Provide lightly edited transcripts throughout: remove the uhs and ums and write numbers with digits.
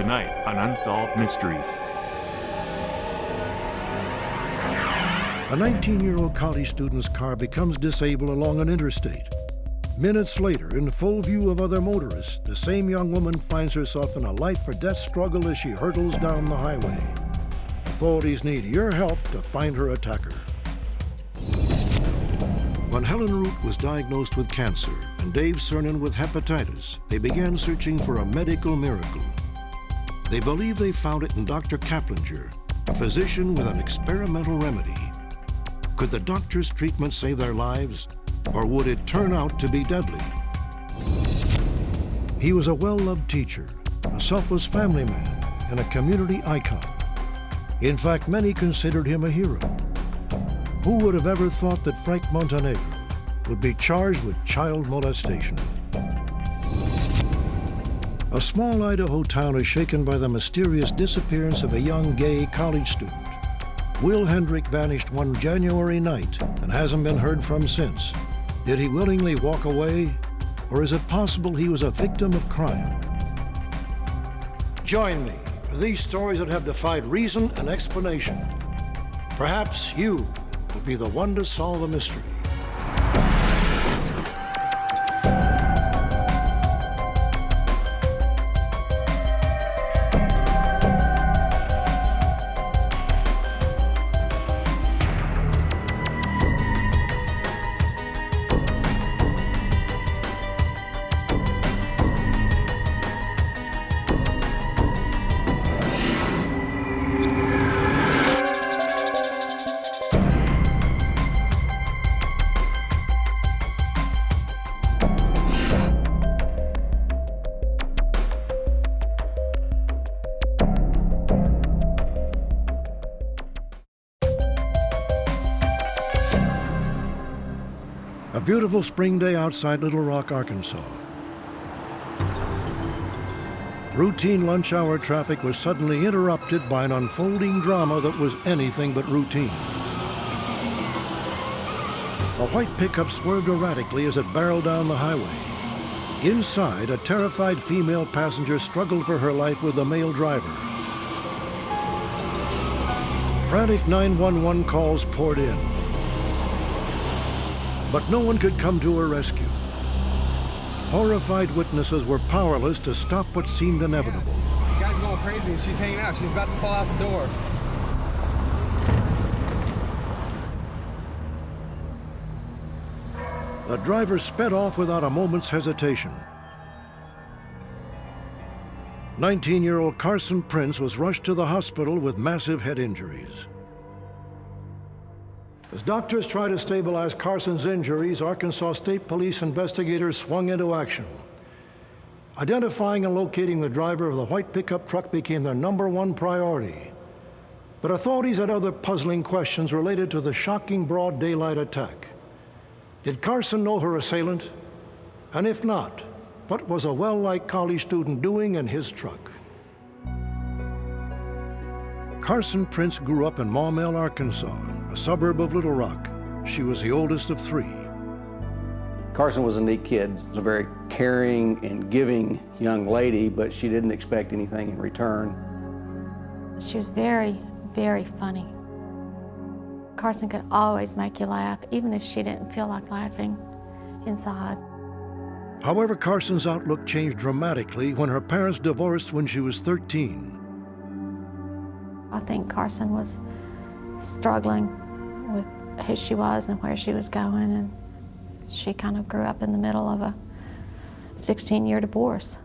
tonight on Unsolved Mysteries. A 19-year-old college student's car becomes disabled along an interstate. Minutes later, in full view of other motorists, the same young woman finds herself in a life-or-death struggle as she hurtles down the highway. Authorities need your help to find her attacker. When Helen Root was diagnosed with cancer and Dave Cernan with hepatitis, they began searching for a medical miracle. They believe they found it in Dr. Kaplinger, a physician with an experimental remedy. Could the doctor's treatment save their lives, or would it turn out to be deadly? He was a well-loved teacher, a selfless family man, and a community icon. In fact, many considered him a hero. Who would have ever thought that Frank Montenegro would be charged with child molestation? A small Idaho town is shaken by the mysterious disappearance of a young gay college student. Will Hendrick vanished one January night and hasn't been heard from since. Did he willingly walk away, or is it possible he was a victim of crime? Join me for these stories that have defied reason and explanation. Perhaps you will be the one to solve the mystery. A beautiful spring day outside Little Rock, Arkansas. Routine lunch hour traffic was suddenly interrupted by an unfolding drama that was anything but routine. A white pickup swerved erratically as it barreled down the highway. Inside, a terrified female passenger struggled for her life with the male driver. Frantic 911 calls poured in, but no one could come to her rescue. Horrified witnesses were powerless to stop what seemed inevitable. The guy's going crazy and she's hanging out. She's about to fall out the door. The driver sped off without a moment's hesitation. 19-year-old Carson Prince was rushed to the hospital with massive head injuries. As doctors tried to stabilize Carson's injuries, Arkansas State Police investigators swung into action. Identifying and locating the driver of the white pickup truck became their #1 priority. But authorities had other puzzling questions related to the shocking broad daylight attack. Did Carson know her assailant? And if not, what was a well-liked college student doing in his truck? Carson Prince grew up in Maumelle, Arkansas, a suburb of Little Rock. She was the oldest of 3. Carson was a neat kid. She was a very caring and giving young lady, but she didn't expect anything in return. She was very, very funny. Carson could always make you laugh, even if she didn't feel like laughing inside. However, Carson's outlook changed dramatically when her parents divorced when she was 13. I think Carson was struggling with who she was and where she was going, and she kind of grew up in the middle of a 16-year divorce.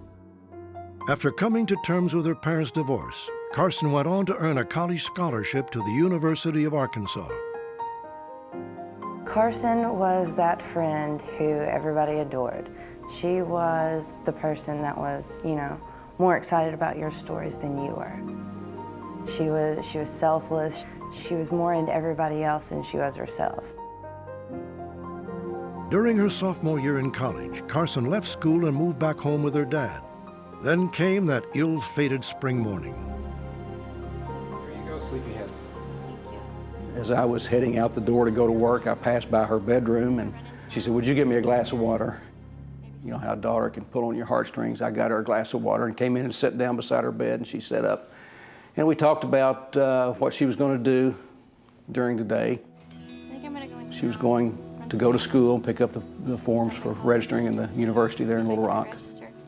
After coming to terms with her parents' divorce, Carson went on to earn a college scholarship to the University of Arkansas. Carson was that friend who everybody adored. She was the person that was, more excited about your stories than you were. She was selfless. She was more into everybody else than she was herself. During her sophomore year in college, Carson left school and moved back home with her dad. Then came that ill-fated spring morning. Here you go, sleepyhead. As I was heading out the door to go to work, I passed by her bedroom and she said, "Would you get me a glass of water?" You know how a daughter can pull on your heartstrings. I got her a glass of water and came in and sat down beside her bed, and she sat up. And we talked about what she was going to do during the day. She was going to go to school and pick up the forms for registering in the university there in Little Rock.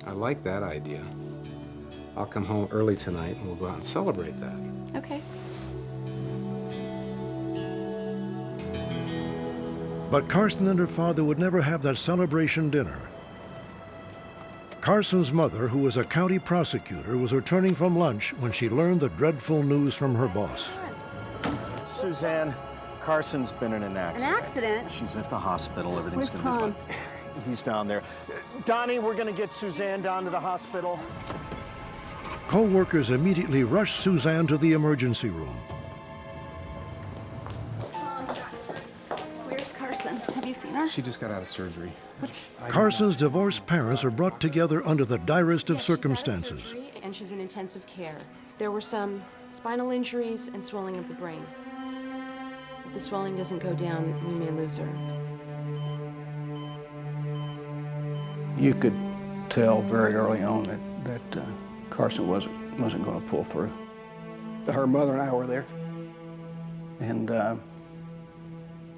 I like that idea. I'll come home early tonight and we'll go out and celebrate that. Okay. But Carson and her father would never have that celebration dinner. Carson's mother, who was a county prosecutor, was returning from lunch when she learned the dreadful news from her boss. Suzanne, Carson's been in an accident. An accident? She's at the hospital. Everything's Where's gonna Tom? be fine. He's down there. Donnie, we're gonna get Suzanne down to the hospital. Co-workers immediately rushed Suzanne to the emergency room. Tom, where's Carson? Have you seen her? She just got out of surgery. Carson's divorced parents are brought together under the direst of She's out of circumstances. surgery, and she's in intensive care. There were some spinal injuries and swelling of the brain. If the swelling doesn't go down, we may lose her. You could tell very early on that Carson wasn't going to pull through. Her mother and I were there, and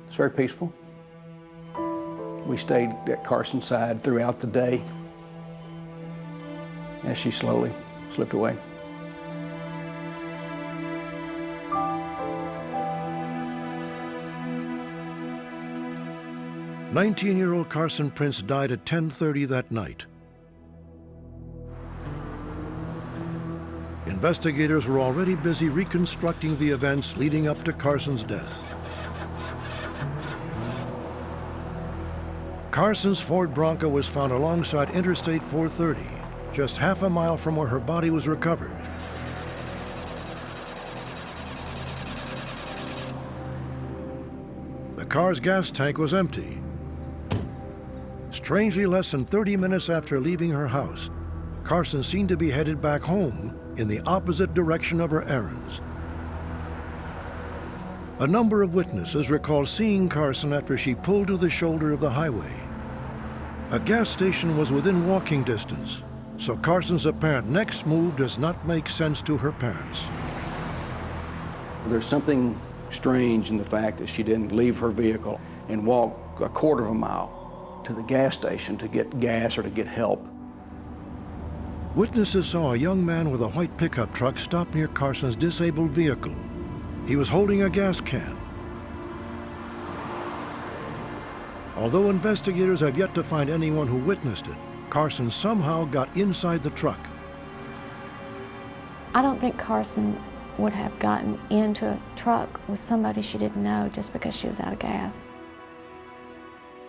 it's very peaceful. We stayed at Carson's side throughout the day as she slowly slipped away. "19-year-old Carson Prince died at 10:30 that night. Investigators were already busy reconstructing the events leading up to Carson's death. Carson's Ford Bronco was found alongside Interstate 430, just half a mile from where her body was recovered. The car's gas tank was empty. Strangely, less than 30 minutes after leaving her house, Carson seemed to be headed back home in the opposite direction of her errands. A number of witnesses recall seeing Carson after she pulled to the shoulder of the highway. A gas station was within walking distance, so Carson's apparent next move does not make sense to her parents. There's something strange in the fact that she didn't leave her vehicle and walk a quarter of a mile to the gas station to get gas or to get help. Witnesses saw a young man with a white pickup truck stop near Carson's disabled vehicle. He was holding a gas can. Although investigators have yet to find anyone who witnessed it, Carson somehow got inside the truck. I don't think Carson would have gotten into a truck with somebody she didn't know just because she was out of gas.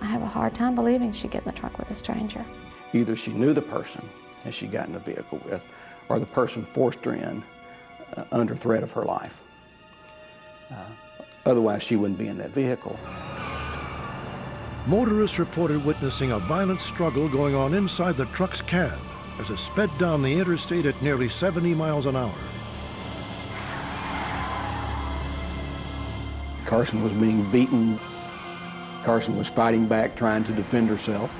I have a hard time believing she'd get in the truck with a stranger. Either she knew the person that she got in the vehicle with, or the person forced her in under threat of her life. Otherwise, she wouldn't be in that vehicle. Motorists reported witnessing a violent struggle going on inside the truck's cab as it sped down the interstate at nearly 70 miles an hour. Carson was being beaten. Carson was fighting back, trying to defend herself.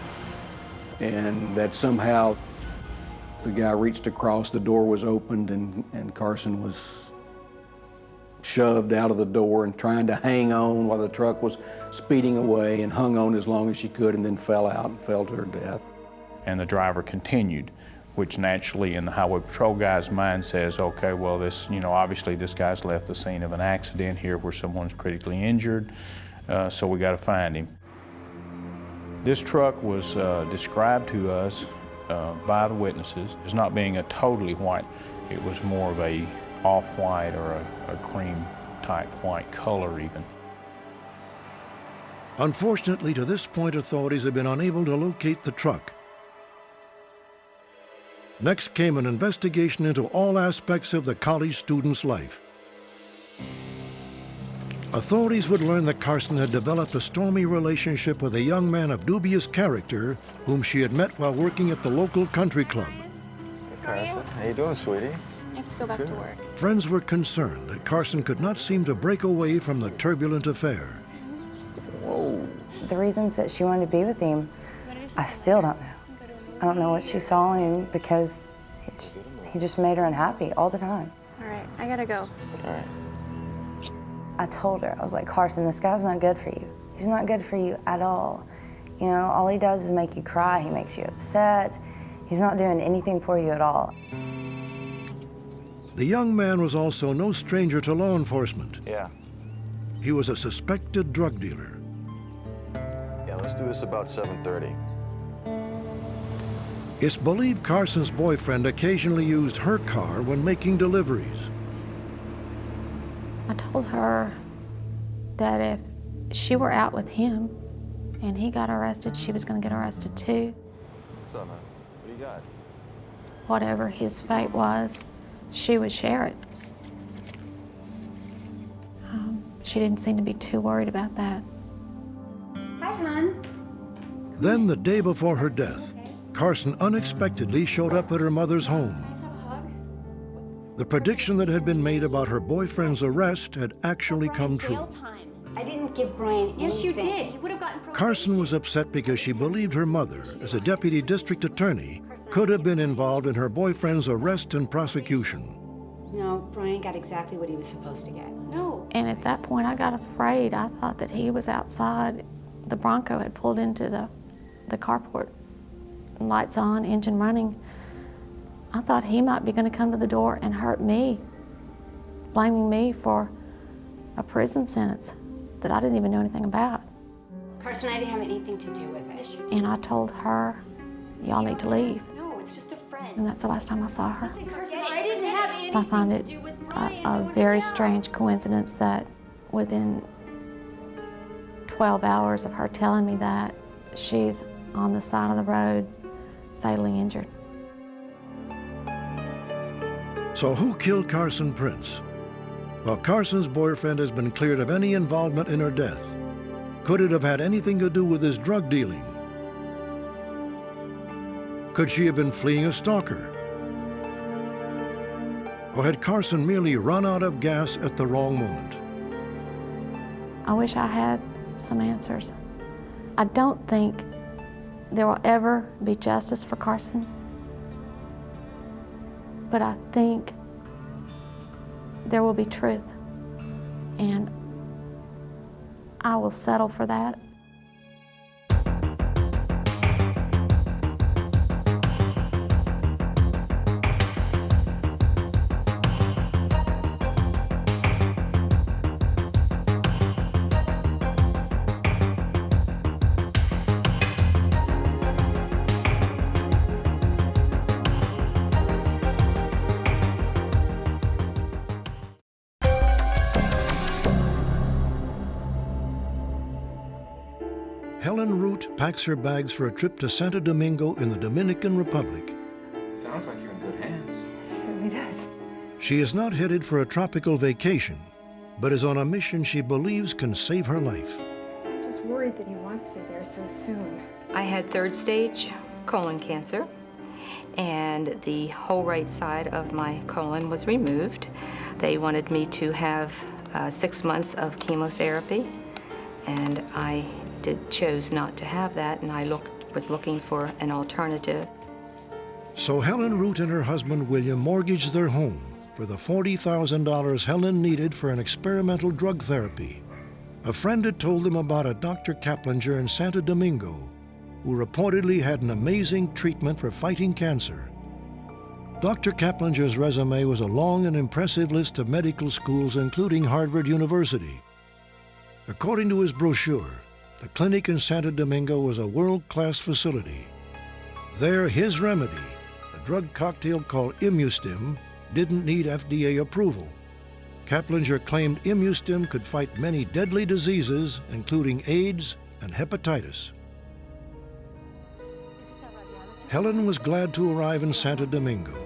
And that somehow the guy reached across, the door was opened, and Carson was shoved out of the door and trying to hang on while the truck was speeding away, and hung on as long as she could, and then fell out and fell to her death. And the driver continued, which naturally in the highway patrol guy's mind says, okay, well, this, obviously this guy's left the scene of an accident here where someone's critically injured, so we got to find him. This truck was described to us by the witnesses as not being a totally white. It was more of a off-white or a cream type white color even. Unfortunately, to this point, authorities have been unable to locate the truck. Next came an investigation into all aspects of the college student's life. Authorities would learn that Carson had developed a stormy relationship with a young man of dubious character whom she had met while working at the local country club. Carson, how you doing, sweetie? I have to go back to work. Friends were concerned that Carson could not seem to break away from the turbulent affair. Whoa. The reasons that she wanted to be with him, I still don't know. I don't know what she saw in him because he just made her unhappy all the time. All right, I gotta go. All right. I told her, I was like, Carson, this guy's not good for you. He's not good for you at all. You know, all he does is make you cry. He makes you upset. He's not doing anything for you at all. The young man was also no stranger to law enforcement. Yeah. He was a suspected drug dealer. Yeah, let's do this about 7:30. It's believed Carson's boyfriend occasionally used her car when making deliveries. I told her that if she were out with him and he got arrested, she was going to get arrested too. What's up, man? What do you got? Whatever his fate was, she would share it. She didn't seem to be too worried about that. Hi, hon. Then, the day before her death, Carson unexpectedly showed up at her mother's home. The prediction that had been made about her boyfriend's arrest had actually come true. I didn't give Brian anything. Yes, you did. He would have gotten probation. Carson was upset because she believed her mother, as a deputy district attorney, could have been involved in her boyfriend's arrest and prosecution. No, Brian got exactly what he was supposed to get. No. And at that point, I got afraid. I thought that he was outside. The Bronco had pulled into the carport, lights on, engine running. I thought he might be going to come to the door and hurt me, blaming me for a prison sentence that I didn't even know anything about. Carson, I didn't have anything to do with it. And I told her, y'all need to leave. No, it's just a friend. And that's the last time I saw her. Carson, I didn't have anything So I find to it do with Brian. a very strange coincidence that within 12 hours of her telling me that, she's on the side of the road, fatally injured. So who killed Carson Prince? Well, Carson's boyfriend has been cleared of any involvement in her death. Could it have had anything to do with his drug dealing? Could she have been fleeing a stalker? Or had Carson merely run out of gas at the wrong moment? I wish I had some answers. I don't think there will ever be justice for Carson, but I think there will be truth, and I will settle for that. Helen Root packs her bags for a trip to Santo Domingo in the Dominican Republic. Sounds like you're in good hands. It certainly does. She is not headed for a tropical vacation, but is on a mission she believes can save her life. I'm just worried that he wants me there so soon. I had third stage colon cancer, and the whole right side of my colon was removed. They wanted me to have 6 months of chemotherapy, and I chose not to have that, and I was looking for an alternative. So Helen Root and her husband William mortgaged their home for the $40,000 Helen needed for an experimental drug therapy. A friend had told them about a Dr. Kaplinger in Santo Domingo who reportedly had an amazing treatment for fighting cancer. Dr. Kaplinger's resume was a long and impressive list of medical schools, including Harvard University. According to his brochure, the clinic in Santo Domingo was a world-class facility. There, his remedy, a drug cocktail called Imustim, didn't need FDA approval. Kaplinger claimed Imustim could fight many deadly diseases, including AIDS and hepatitis. Helen was glad to arrive in Santo Domingo,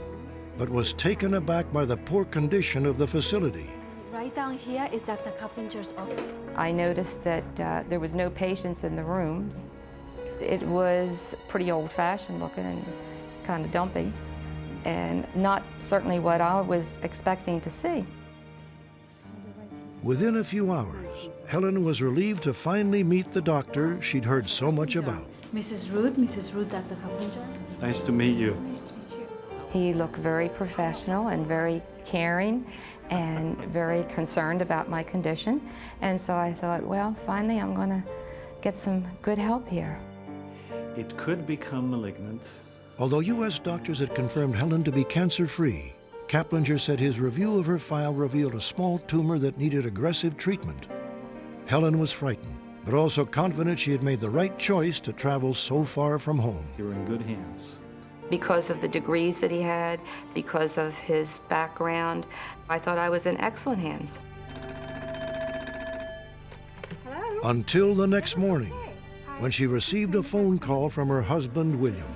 but was taken aback by the poor condition of the facility. Right down here is Dr. Kaplinger's office. I noticed that there was no patients in the rooms. It was pretty old-fashioned looking and kind of dumpy, and not certainly what I was expecting to see. Within a few hours, Helen was relieved to finally meet the doctor she'd heard so much about. Mrs. Ruth, Dr. Coppinger. Nice to meet you. Nice to meet you. He looked very professional and very caring and very concerned about my condition. And so I thought, well, finally I'm going to get some good help here. It could become malignant. Although U.S. doctors had confirmed Helen to be cancer-free, Kaplinger said his review of her file revealed a small tumor that needed aggressive treatment. Helen was frightened, but also confident she had made the right choice to travel so far from home. You're in good hands. Because of the degrees that he had, because of his background, I thought I was in excellent hands. Until the next morning, when she received a phone call from her husband, William.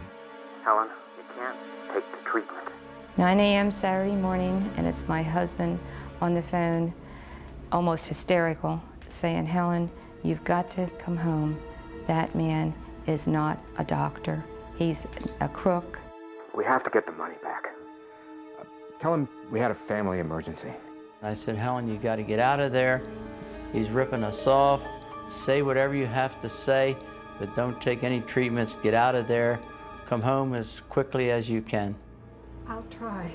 Helen, you can't take the treatment. 9 a.m. Saturday morning, and it's my husband on the phone, almost hysterical, saying, Helen, you've got to come home. That man is not a doctor. He's a crook. We have to get the money back. Tell him we had a family emergency. I said, Helen, you got to get out of there. He's ripping us off. Say whatever you have to say, but don't take any treatments. Get out of there. Come home as quickly as you can. I'll try.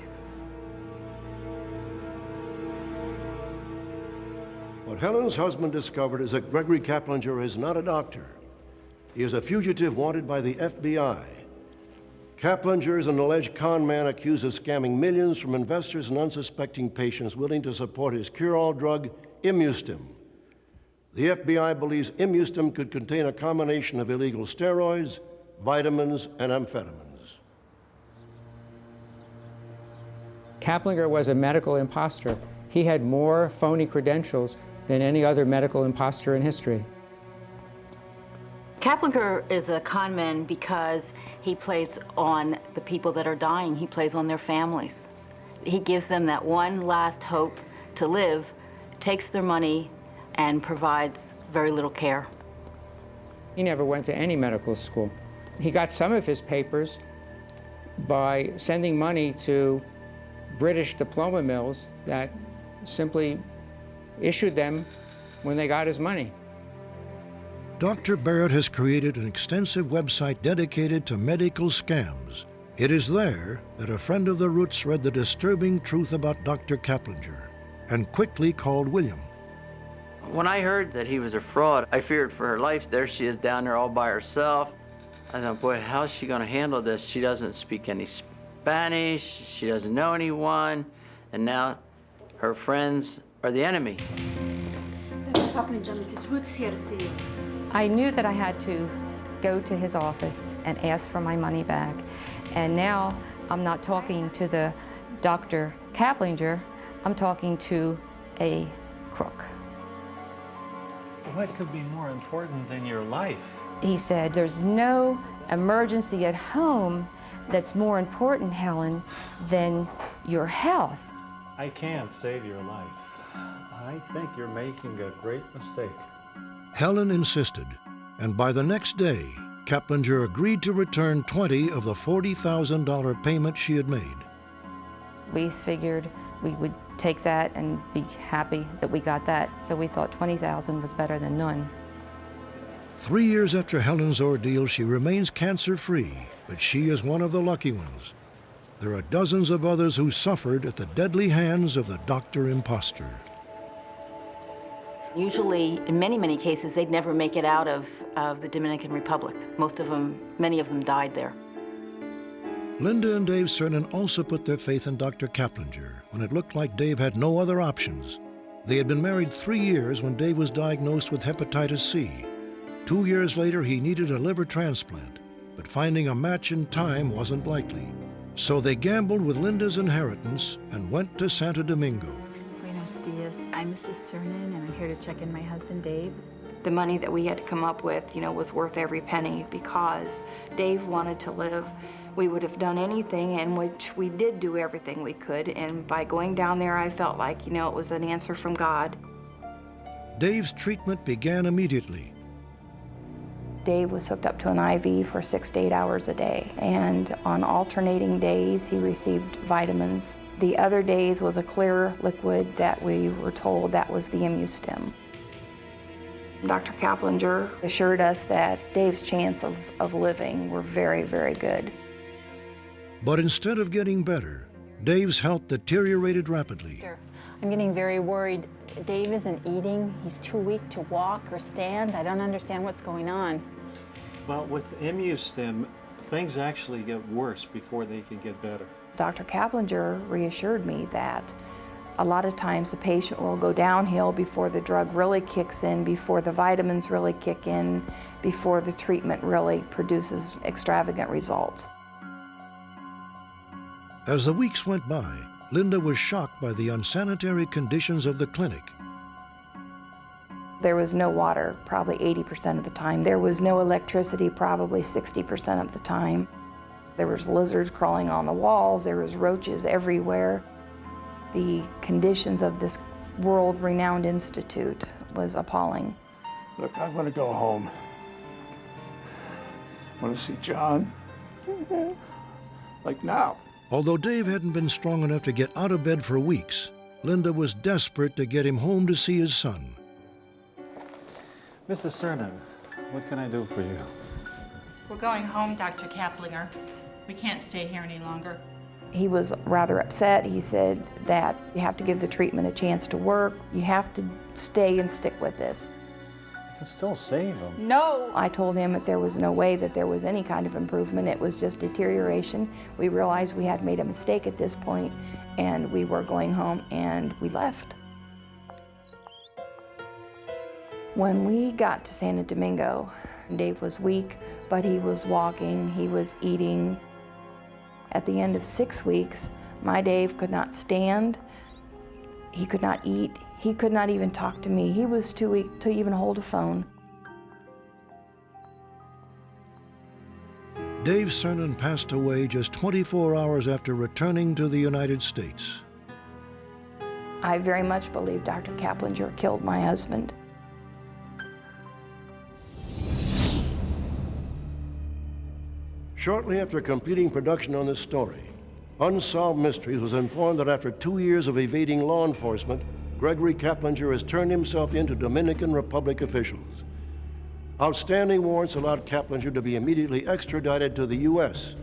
What Helen's husband discovered is that Gregory Kaplinger is not a doctor. He is a fugitive wanted by the FBI. Kaplinger is an alleged con man accused of scamming millions from investors and unsuspecting patients willing to support his cure-all drug, Immustim. The FBI believes Immustim could contain a combination of illegal steroids, vitamins, and amphetamines. Kaplinger was a medical imposter. He had more phony credentials than any other medical imposter in history. Kaplinger is a con man because he plays on the people that are dying. He plays on their families. He gives them that one last hope to live, takes their money, and provides very little care. He never went to any medical school. He got some of his papers by sending money to British diploma mills that simply issued them when they got his money. Dr. Barrett has created an extensive website dedicated to medical scams. It is there that a friend of the Roots read the disturbing truth about Dr. Kaplinger and quickly called William. When I heard that he was a fraud, I feared for her life. There she is down there all by herself. I thought, boy, how's she going to handle this? She doesn't speak any Spanish. She doesn't know anyone. And now her friends are the enemy. Dr. Kaplinger, Mrs. Ruth's here to see you. I knew that I had to go to his office and ask for my money back. And now I'm not talking to the Dr. Kaplinger, I'm talking to a crook. What could be more important than your life? He said, there's no emergency at home that's more important, Helen, than your health. I can't save your life. I think you're making a great mistake. Helen insisted, and by the next day, Kaplinger agreed to return 20 of the $40,000 payment she had made. We figured we would take that and be happy that we got that, so we thought $20,000 was better than none. 3 years after Helen's ordeal, she remains cancer-free, but she is one of the lucky ones. There are dozens of others who suffered at the deadly hands of the doctor imposter. Usually, in many, many cases, they'd never make it out of the Dominican Republic. Many of them died there. Linda and Dave Cernan also put their faith in Dr. Kaplinger when it looked like Dave had no other options. They had been married 3 years when Dave was diagnosed with hepatitis C. 2 years later, he needed a liver transplant, but finding a match in time wasn't likely. So they gambled with Linda's inheritance and went to Santo Domingo. Buenos dias. I'm Mrs. Cernan, and I'm here to check in my husband, Dave. The money that we had to come up with, was worth every penny because Dave wanted to live. We would have done anything, in which we did do everything we could, and by going down there, I felt like, it was an answer from God. Dave's treatment began immediately. Dave was hooked up to an IV for 6 to 8 hours a day, and on alternating days, he received vitamins. The other days was a clear liquid that we were told that was the Immustim. Dr. Kaplinger assured us that Dave's chances of living were very, very good. But instead of getting better, Dave's health deteriorated rapidly. I'm getting very worried. Dave isn't eating. He's too weak to walk or stand. I don't understand what's going on. Well, with ImmuStim, things actually get worse before they can get better. Dr. Kaplinger reassured me that a lot of times the patient will go downhill before the drug really kicks in, before the vitamins really kick in, before the treatment really produces extravagant results. As the weeks went by, Linda was shocked by the unsanitary conditions of the clinic. There was no water probably 80% of the time. There was no electricity probably 60% of the time. There was lizards crawling on the walls. There was roaches everywhere. The conditions of this world-renowned institute was appalling. Look, I want to go home. I want to see John. Like now. Although Dave hadn't been strong enough to get out of bed for weeks, Linda was desperate to get him home to see his son. Mrs. Cernan, what can I do for you? We're going home, Dr. Kaplinger. We can't stay here any longer. He was rather upset. He said that you have to give the treatment a chance to work. You have to stay and stick with this. I can still save him. No! I told him that there was no way that there was any kind of improvement. It was just deterioration. We realized we had made a mistake at this point, and we were going home, and we left. When we got to Santo Domingo, Dave was weak, but he was walking, he was eating. At the end of 6 weeks, my Dave could not stand, he could not eat, he could not even talk to me. He was too weak to even hold a phone. Dave Cernan passed away just 24 hours after returning to the United States. I very much believe Dr. Kaplinger killed my husband. Shortly after completing production on this story, Unsolved Mysteries was informed that after 2 years of evading law enforcement, Gregory Kaplinger has turned himself in to Dominican Republic officials. Outstanding warrants allowed Kaplinger to be immediately extradited to the U.S.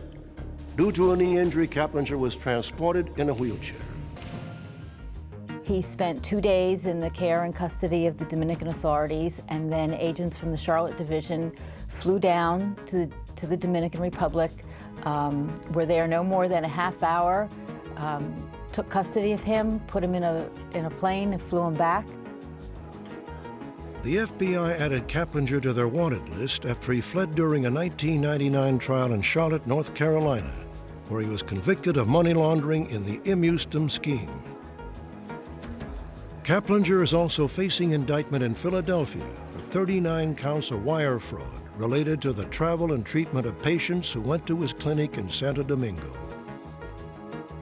Due to a knee injury, Kaplinger was transported in a wheelchair. He spent 2 days in the care and custody of the Dominican authorities, and then agents from the Charlotte Division flew down to the Dominican Republic, were there no more than a half hour, took custody of him, put him in a plane and flew him back. The FBI added Kaplinger to their wanted list after he fled during a 1999 trial in Charlotte, North Carolina, where he was convicted of money laundering in the ImmuStim scheme. Kaplinger is also facing indictment in Philadelphia for 39 counts of wire fraud related to the travel and treatment of patients who went to his clinic in Santo Domingo.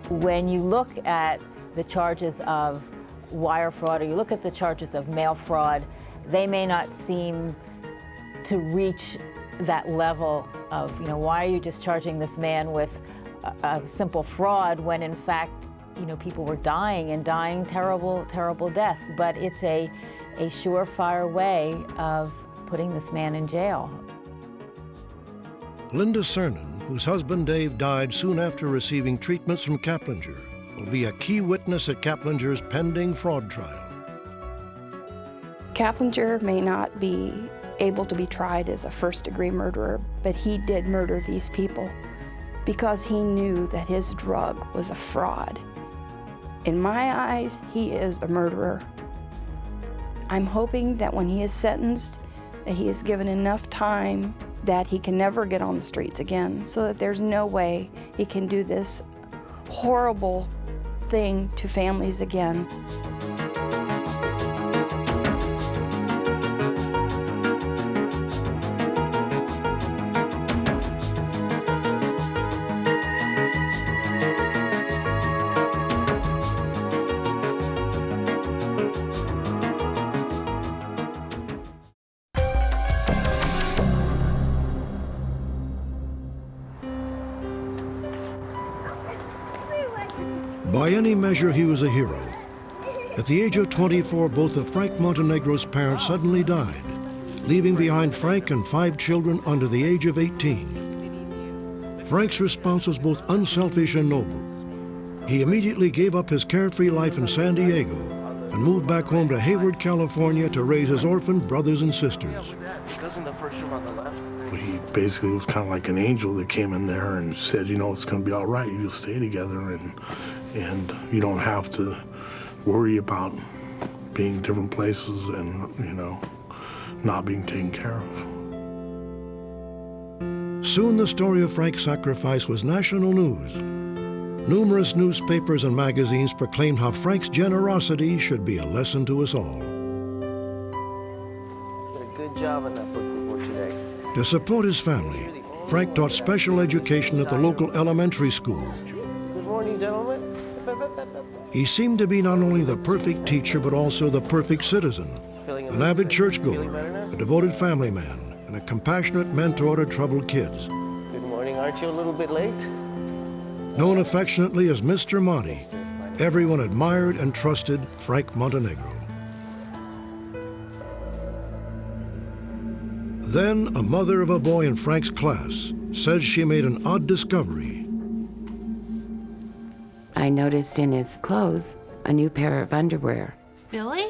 When you look at the charges of wire fraud, or you look at the charges of mail fraud, they may not seem to reach that level of, why are you just charging this man with a simple fraud when in fact, people were dying and dying terrible, terrible deaths. But it's a surefire way of putting this man in jail. Linda Cernan, whose husband Dave died soon after receiving treatments from Kaplinger, will be a key witness at Kaplinger's pending fraud trial. Kaplinger may not be able to be tried as a first-degree murderer, but he did murder these people because he knew that his drug was a fraud. In my eyes, he is a murderer. I'm hoping that when he is sentenced, that he is given enough time that he can never get on the streets again, so that there's no way he can do this horrible thing to families again. By any measure, he was a hero. At the age of 24, both of Frank Montenegro's parents suddenly died, leaving behind Frank and 5 children under the age of 18. Frank's response was both unselfish and noble. He immediately gave up his carefree life in San Diego and moved back home to Hayward, California to raise his orphaned brothers and sisters. In the first room on the left. He basically was kind of like an angel that came in there and said, you know, it's going to be all right. You'll stay together, and you don't have to worry about being in different places and, you know, not being taken care of. Soon the story of Frank's sacrifice was national news. Numerous newspapers and magazines proclaimed how Frank's generosity should be a lesson to us all. Did a good job on that book report today. To support his family, Frank taught special education at the local elementary school. Good morning, gentlemen. He seemed to be not only the perfect teacher, but also the perfect citizen, an avid churchgoer, a devoted family man, and a compassionate mentor to troubled kids. Good morning. Aren't you a little bit late? Known affectionately as Mr. Monty, everyone admired and trusted Frank Montenegro. Then, a mother of a boy in Frank's class says she made an odd discovery. I noticed in his clothes a new pair of underwear. Billy?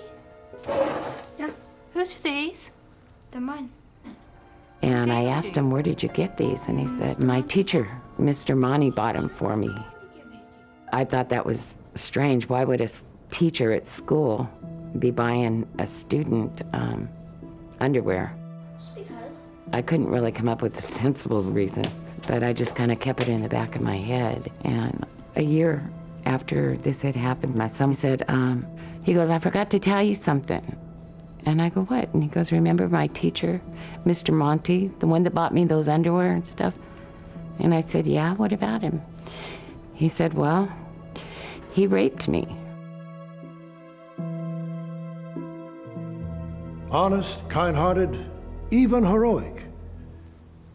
Yeah. Whose are these? They're mine. And I asked him, where did you get these? And he said, my teacher, Mr. Monty, bought them for me. I thought that was strange. Why would a teacher at school be buying a student underwear? Because. I couldn't really come up with a sensible reason, but I just kind of kept it in the back of my head. And a year after this had happened, my son said, he goes, I forgot to tell you something. And I go, what? And he goes, remember my teacher, Mr. Monty, the one that bought me those underwear and stuff? And I said, yeah, what about him? He said, well, he raped me. Honest, kind-hearted, even heroic.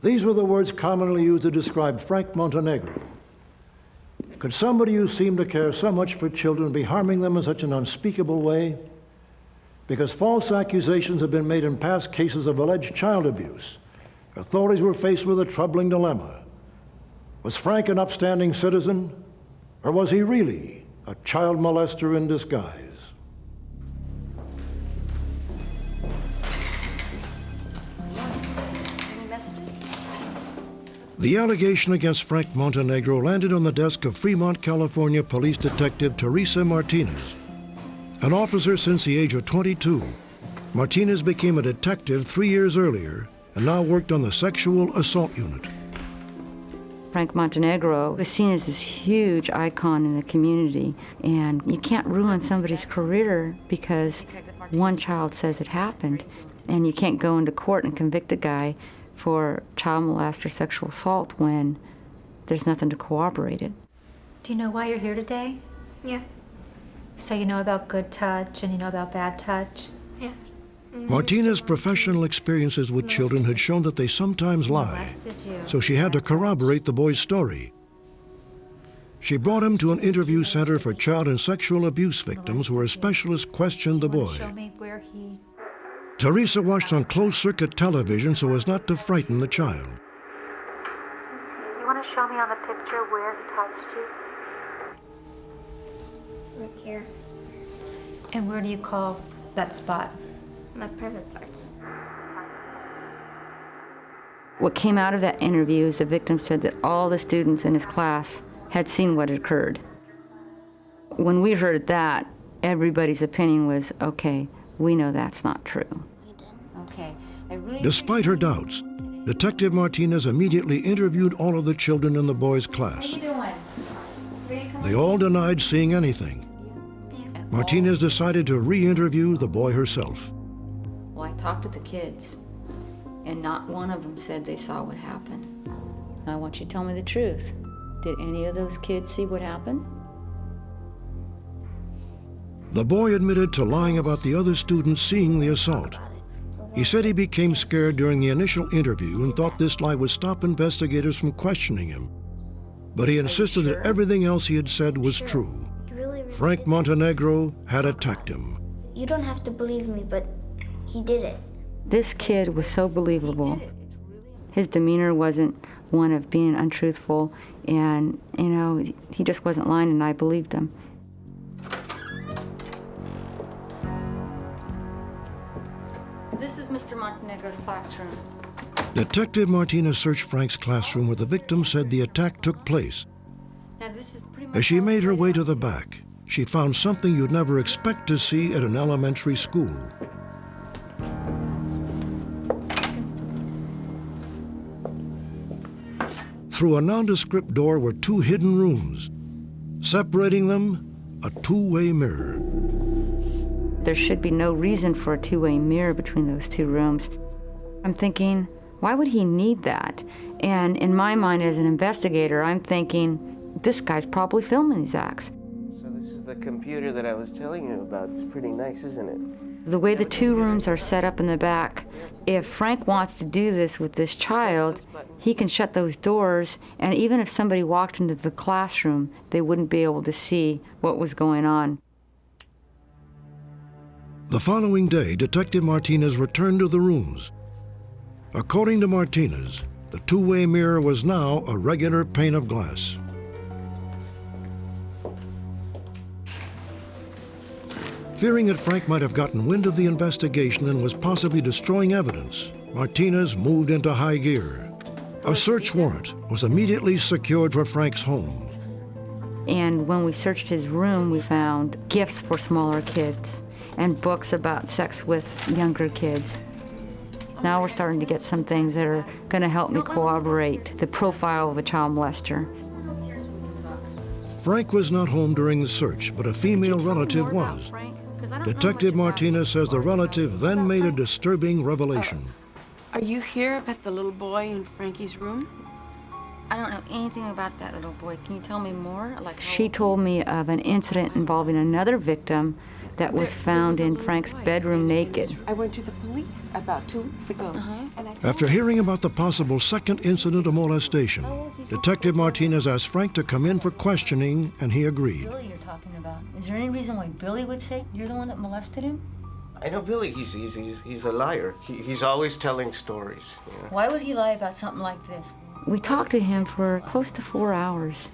These were the words commonly used to describe Frank Montenegro. Could somebody who seemed to care so much for children be harming them in such an unspeakable way? Because false accusations had been made in past cases of alleged child abuse, authorities were faced with a troubling dilemma. Was Frank an upstanding citizen, or was he really a child molester in disguise? The allegation against Frank Montenegro landed on the desk of Fremont, California police detective Teresa Martinez. An officer since the age of 22, Martinez became a detective 3 years earlier and now worked on the sexual assault unit. Frank Montenegro was seen as this huge icon in the community, and you can't ruin somebody's career because one child says it happened, and you can't go into court and convict a guy for child molest or sexual assault when there's nothing to corroborate it. Do you know why you're here today? Yeah. So you know about good touch and you know about bad touch? Yeah. Martinez's professional experiences with children had shown that they sometimes lie, so she had to corroborate the boy's story. She brought him to an interview center for child and sexual abuse victims where a specialist questioned the boy. Show me where he... Teresa watched on closed-circuit television so as not to frighten the child. You want to show me on the picture where he touched you? Right here. And where do you call that spot? My private parts. What came out of that interview is the victim said that all the students in his class had seen what had occurred. When we heard that, everybody's opinion was, okay, we know that's not true. Okay. Despite her doubts, Detective Martinez immediately interviewed all of the children in the boy's class. How you doing? They all denied seeing anything. Martinez decided to re-interview the boy herself. Well, I talked to the kids, and not one of them said they saw what happened. I want you to tell me the truth. Did any of those kids see what happened? The boy admitted to lying about the other students seeing the assault. He said he became scared during the initial interview and thought this lie would stop investigators from questioning him. But he insisted that everything else he had said was true. Frank Montenegro had attacked him. You don't have to believe me, but he did it. This kid was so believable. His demeanor wasn't one of being untruthful, and, you know, he just wasn't lying, and I believed him. So this is Mr. Montenegro's classroom. Detective Martinez searched Frank's classroom where the victim said the attack took place. Now this is pretty much As she made her way to the back, she found something you'd never expect to see at an elementary school. Through a nondescript door were two hidden rooms. Separating them, a two-way mirror. There should be no reason for a two-way mirror between those two rooms. I'm thinking, why would he need that? And in my mind as an investigator, I'm thinking, this guy's probably filming these acts. So this is the computer that I was telling you about. It's pretty nice, isn't it? The way the two rooms are set up in the back, if Frank wants to do this with this child, he can shut those doors, and even if somebody walked into the classroom, they wouldn't be able to see what was going on. The following day, Detective Martinez returned to the rooms. According to Martinez, the two-way mirror was now a regular pane of glass. Fearing that Frank might have gotten wind of the investigation and was possibly destroying evidence, Martinez moved into high gear. A search warrant was immediately secured for Frank's home. And when we searched his room, we found gifts for smaller kids and books about sex with younger kids. Now we're starting to get some things that are going to help me corroborate the profile of a child molester. Frank was not home during the search, but a female relative was. Detective Martinez says the relative then made a disturbing revelation. Are you here about the little boy in Frankie's room? I don't know anything about that little boy. Can you tell me more? She told me of an incident involving another victim that was found in Frank's bedroom naked. I went to the police about 2 weeks ago. And After hearing about the possible second incident of molestation, Detective Martinez asked Frank to come in for questioning, and he agreed. Billy you're talking about. Is there any reason why Billy would say you're the one that molested him? I know Billy. He's a liar. He's always telling stories. Yeah. Why would he lie about something like this? We talked to him for close to 4 hours,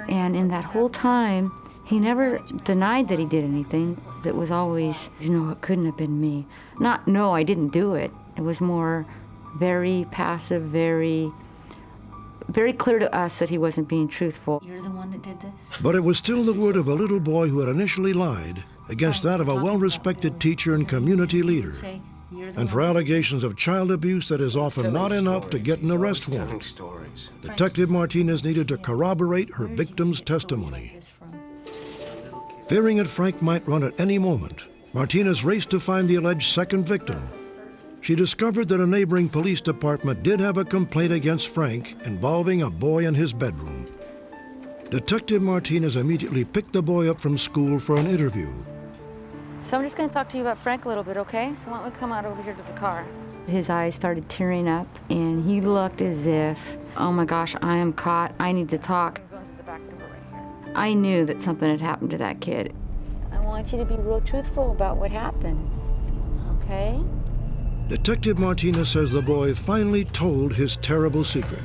and in that whole time, he never denied that he did anything. It was always, it couldn't have been me. Not, no, I didn't do it. It was more very passive, very clear to us that he wasn't being truthful. You're the one that did this? But it was still the word of a little boy who had initially lied against that of a well-respected teacher and community leader. And for allegations of child abuse, that is often not enough to get an arrest warrant. Detective Martinez needed to corroborate her victim's testimony. Fearing that Frank might run at any moment, Martinez raced to find the alleged second victim. She discovered that a neighboring police department did have a complaint against Frank involving a boy in his bedroom. Detective Martinez immediately picked the boy up from school for an interview. So I'm just going to talk to you about Frank a little bit, okay? So why don't we come out over here to the car? His eyes started tearing up, and he looked as if, oh my gosh, I am caught. I need to talk. I knew that something had happened to that kid. I want you to be real truthful about what happened, okay? Detective Martinez says the boy finally told his terrible secret.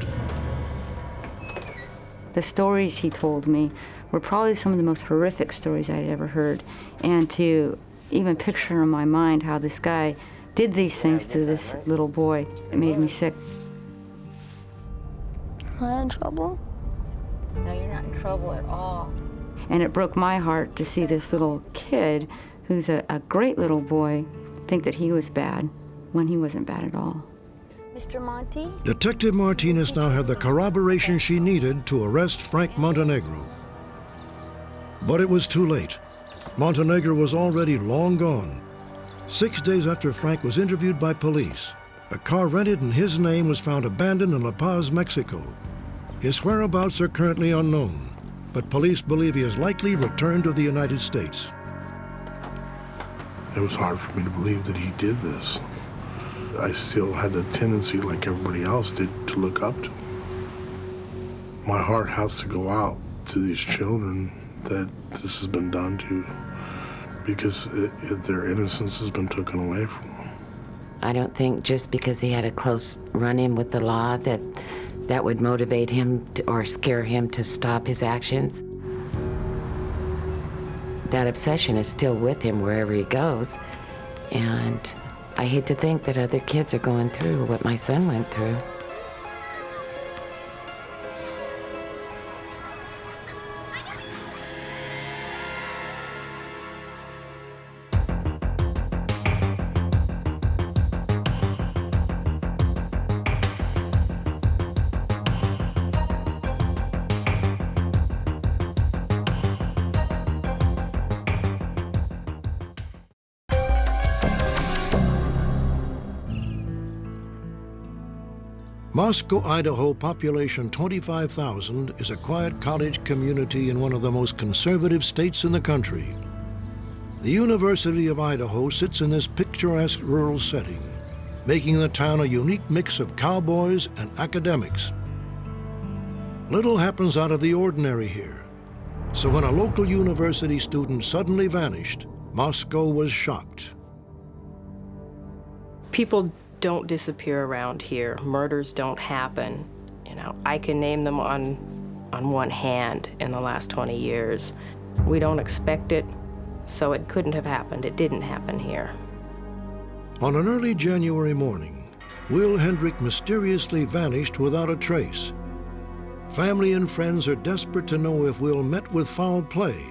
The stories he told me were probably some of the most horrific stories I'd ever heard. And to even picture in my mind how this guy did these things to this little boy, it made me sick. Am I in trouble? No, you're not in trouble at all. And it broke my heart to see this little kid, who's a great little boy, think that he was bad when he wasn't bad at all. Mr. Monty? Detective Martinez now had the corroboration she needed to arrest Frank Montenegro. But it was too late. Montenegro was already long gone. 6 days after Frank was interviewed by police, a car rented in his name was found abandoned in La Paz, Mexico. His whereabouts are currently unknown, but police believe he has likely returned to the United States. It was hard for me to believe that he did this. I still had the tendency, like everybody else did, to look up to him. My heart has to go out to these children that this has been done to, because their innocence has been taken away from them. I don't think just because he had a close run-in with the law that would motivate him or scare him to stop his actions. That obsession is still with him wherever he goes. And I hate to think that other kids are going through what my son went through. Moscow, Idaho, population 25,000, is a quiet college community in one of the most conservative states in the country. The University of Idaho sits in this picturesque rural setting, making the town a unique mix of cowboys and academics. Little happens out of the ordinary here, so when a local university student suddenly vanished, Moscow was shocked. People don't disappear around here. Murders don't happen. You know, I can name them on one hand in the last 20 years. We don't expect it, so it couldn't have happened. It didn't happen here. On an early January morning, Will Hendrick mysteriously vanished without a trace. Family and friends are desperate to know if Will met with foul play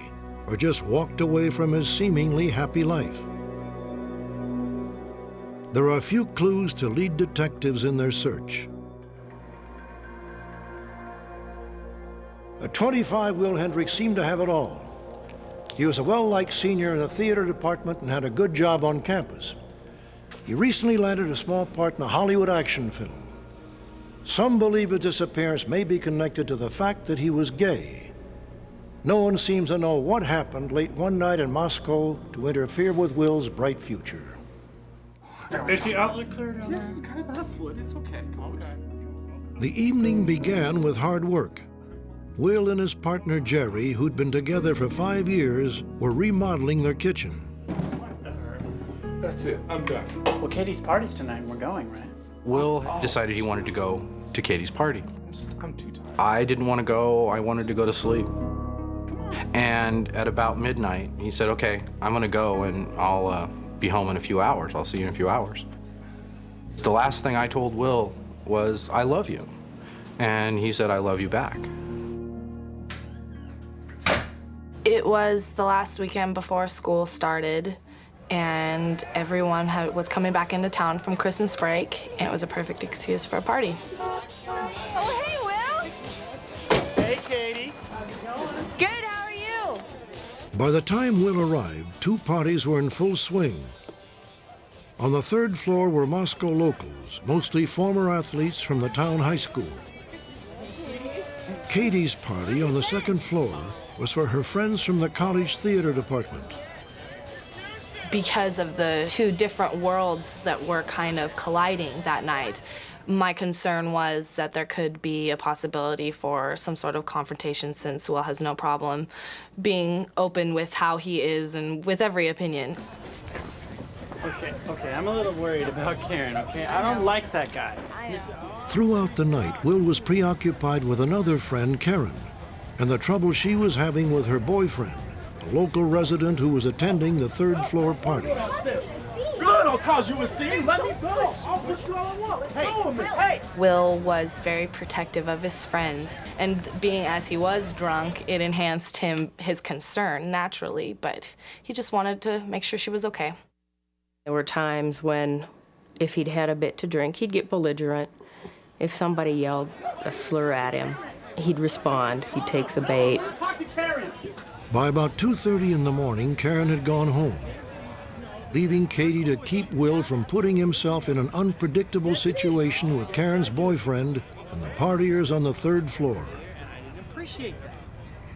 or just walked away from his seemingly happy life. There are few clues to lead detectives in their search. At 25, Will Hendrick seemed to have it all. He was a well-liked senior in the theater department and had a good job on campus. He recently landed a small part in a Hollywood action film. Some believe his disappearance may be connected to the fact that he was gay. No one seems to know what happened late one night in Moscow to interfere with Will's bright future. Is the outlet clear down there? Yes, it's kind of bad foot. It's okay. Okay. The evening began with hard work. Will and his partner Jerry, who'd been together for 5 years, were remodeling their kitchen. That's it. I'm done. Well, Katie's party's tonight and we're going, right? Will decided he wanted to go to Katie's party. I'm too tired. I didn't want to go. I wanted to go to sleep. And at about midnight, he said, okay, I'm going to go and I'll be home in a few hours. I'll see you in a few hours. The last thing I told Will was, I love you. And he said, I love you back. It was the last weekend before school started, and everyone was coming back into town from Christmas break, and it was a perfect excuse for a party. Oh, hey, Will. Hey, Katie. How's it going? Good, how are you? By the time Will arrived, 2 parties were in full swing. On the 3rd floor were Moscow locals, mostly former athletes from the town high school. Katie's party on the 2nd floor was for her friends from the college theater department. Because of the 2 different worlds that were kind of colliding that night, my concern was that there could be a possibility for some sort of confrontation, since Will has no problem being open with how he is and with every opinion. Okay, I'm a little worried about Karen, okay? I don't like that guy. Throughout the night, Will was preoccupied with another friend, Karen, and the trouble she was having with her boyfriend, a local resident who was attending the 3rd floor party. Good, I'll cause you a scene. Let me go. I'll push you all I want. Hey. Will was very protective of his friends, and being as he was drunk, it enhanced his concern naturally, but he just wanted to make sure she was okay. There were times when, if he'd had a bit to drink, he'd get belligerent. If somebody yelled a slur at him, he'd respond. He'd take the bait. By about 2:30 in the morning, Karen had gone home, leaving Katie to keep Will from putting himself in an unpredictable situation with Karen's boyfriend and the partiers on the 3rd floor. Appreciate that.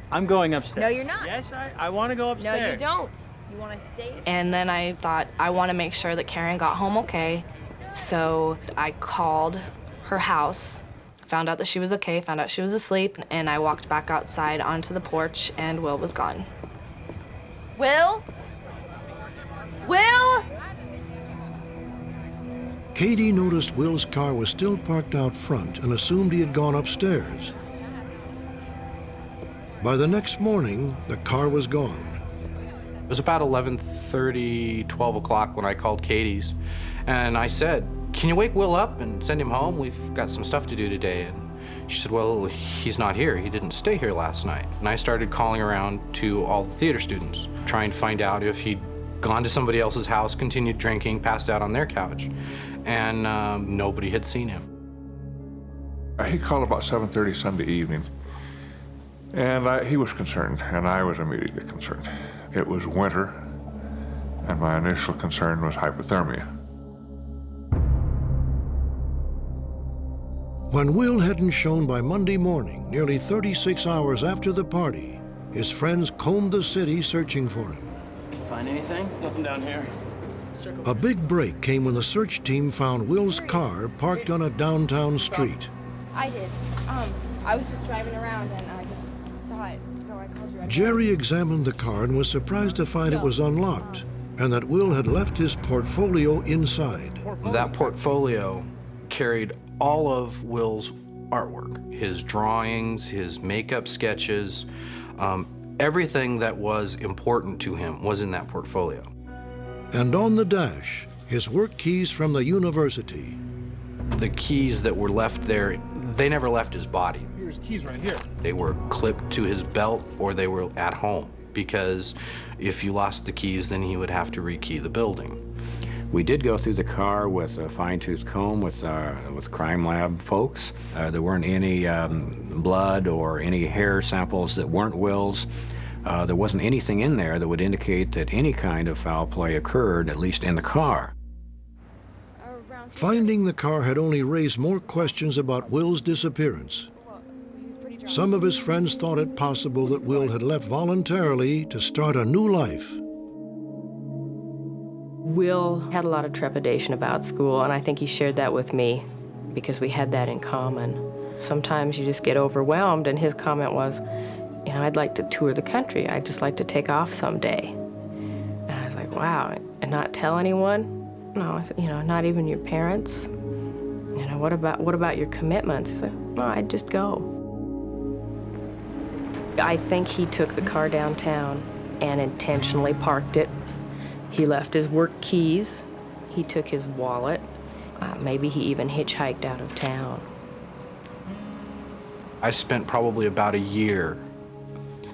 I'm going upstairs. No, you're not. Yes, I want to go upstairs. No, you don't. You want to stay? And then I thought, I want to make sure that Karen got home okay. So I called her house, found out that she was okay, found out she was asleep, and I walked back outside onto the porch, and Will was gone. Will? Will? Katie noticed Will's car was still parked out front and assumed he had gone upstairs. By the next morning, the car was gone. It was about 11:30, 12 o'clock when I called Katie's, and I said, "Can you wake Will up and send him home? We've got some stuff to do today." And she said, "Well, he's not here. He didn't stay here last night." And I started calling around to all the theater students, trying to find out if he'd gone to somebody else's house, continued drinking, passed out on their couch, and nobody had seen him. He called about 7:30 Sunday evening, and he was concerned, and I was immediately concerned. It was winter, and my initial concern was hypothermia. When Will hadn't shown by Monday morning, nearly 36 hours after the party, his friends combed the city searching for him. Find anything? Nothing down here. A big break came when the search team found Will's car parked on a downtown street. I did. I was just driving around and I just saw it, so I called you. Jerry examined the car and was surprised to find it was unlocked and that Will had left his portfolio inside. That portfolio carried all of Will's artwork, his drawings, his makeup sketches, everything that was important to him was in that portfolio. And on the dash, his work keys from the university. The keys that were left there, they never left his body. Here's keys right here. They were clipped to his belt or they were at home, because if you lost the keys, then he would have to rekey the building. We did go through the car with a fine-tooth comb with crime lab folks. There weren't any blood or any hair samples that weren't Will's. There wasn't anything in there that would indicate that any kind of foul play occurred, at least in the car. Finding the car had only raised more questions about Will's disappearance. Some of his friends thought it possible that Will had left voluntarily to start a new life. Will had a lot of trepidation about school, and I think he shared that with me because we had that in common. Sometimes you just get overwhelmed, and his comment was, you know, I'd like to tour the country. I'd just like to take off someday. And I was like, wow, and not tell anyone? No, I said, you know, not even your parents? You know, what about your commitments? He's like, no, I'd just go. I think he took the car downtown and intentionally parked it. He left his work keys. He took his wallet. Maybe he even hitchhiked out of town. I spent probably about a year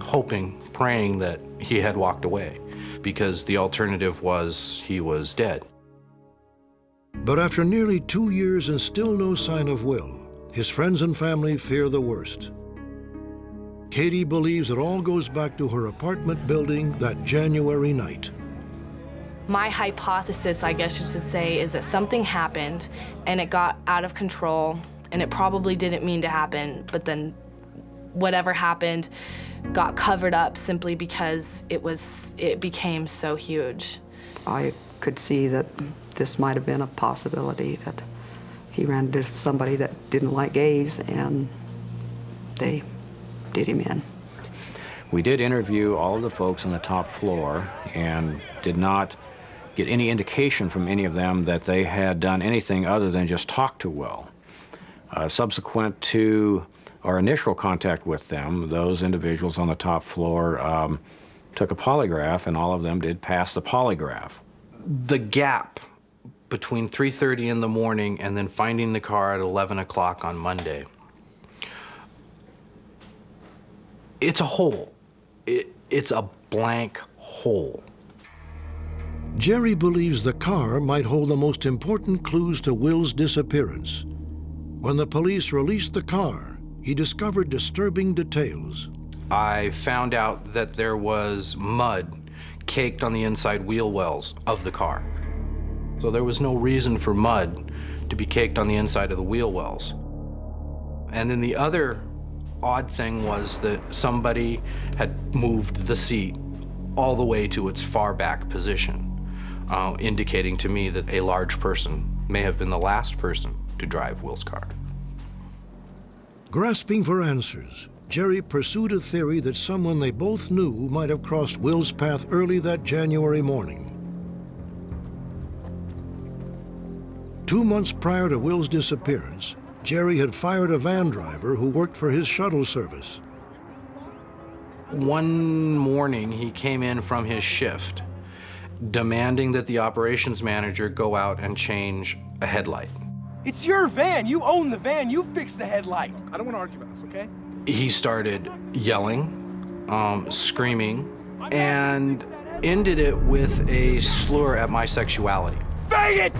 hoping, praying that he had walked away, because the alternative was he was dead. But after nearly 2 years and still no sign of Will, his friends and family fear the worst. Katie believes it all goes back to her apartment building that January night. My hypothesis, I guess you should say, is that something happened and it got out of control, and it probably didn't mean to happen, but then whatever happened got covered up simply because it became so huge. I could see that this might have been a possibility, that he ran into somebody that didn't like gays and they did him in. We did interview all of the folks on the top floor and did not get any indication from any of them that they had done anything other than just talk to Will. Subsequent to our initial contact with them, those individuals on the top floor took a polygraph, and all of them did pass the polygraph. The gap between 3:30 in the morning and then finding the car at 11 o'clock on Monday, it's a hole. It's a blank hole. Jerry believes the car might hold the most important clues to Will's disappearance. When the police released the car, he discovered disturbing details. I found out that there was mud caked on the inside wheel wells of the car. So there was no reason for mud to be caked on the inside of the wheel wells. And then the other odd thing was that somebody had moved the seat all the way to its far back position, indicating to me that a large person may have been the last person to drive Will's car. Grasping for answers, Jerry pursued a theory that someone they both knew might have crossed Will's path early that January morning. 2 months prior to Will's disappearance, Jerry had fired a van driver who worked for his shuttle service. One morning, he came in from his shift, demanding that the operations manager go out and change a headlight. It's your van. You own the van. You fix the headlight. I don't want to argue about this, okay? He started yelling, screaming, and ended it with a slur at my sexuality. Faggot!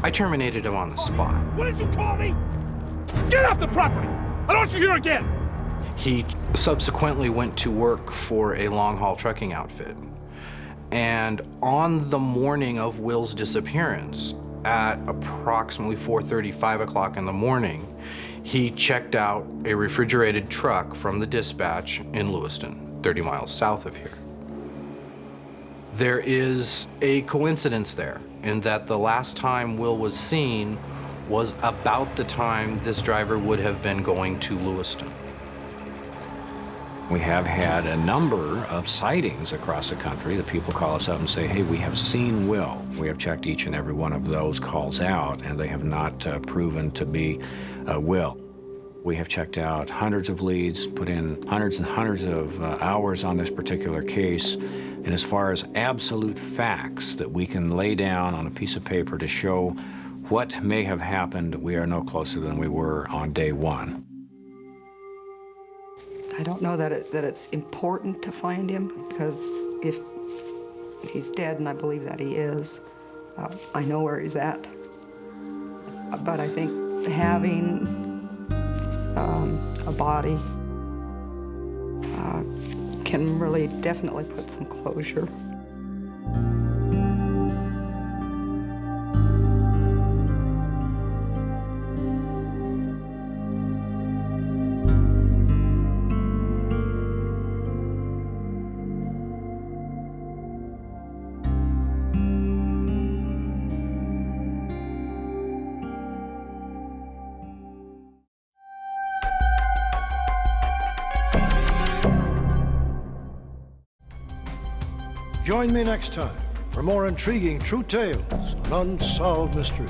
I terminated him on the spot. What did you call me? Get off the property! I don't want you here again! He subsequently went to work for a long-haul trucking outfit. And on the morning of Will's disappearance, at approximately 4:30, 5 o'clock in the morning, he checked out a refrigerated truck from the dispatch in Lewiston, 30 miles south of here. There is a coincidence there in that the last time Will was seen was about the time this driver would have been going to Lewiston. We have had a number of sightings across the country that people call us up and say, hey, we have seen Will. We have checked each and every one of those calls out, and they have not proven to be Will. We have checked out hundreds of leads, put in hundreds and hundreds of hours on this particular case, and as far as absolute facts that we can lay down on a piece of paper to show what may have happened, we are no closer than we were on day one. I don't know that it's important to find him, because if he's dead, and I believe that he is, I know where he's at. But I think having a body can really definitely put some closure. Join me next time for more intriguing true tales on Unsolved Mysteries.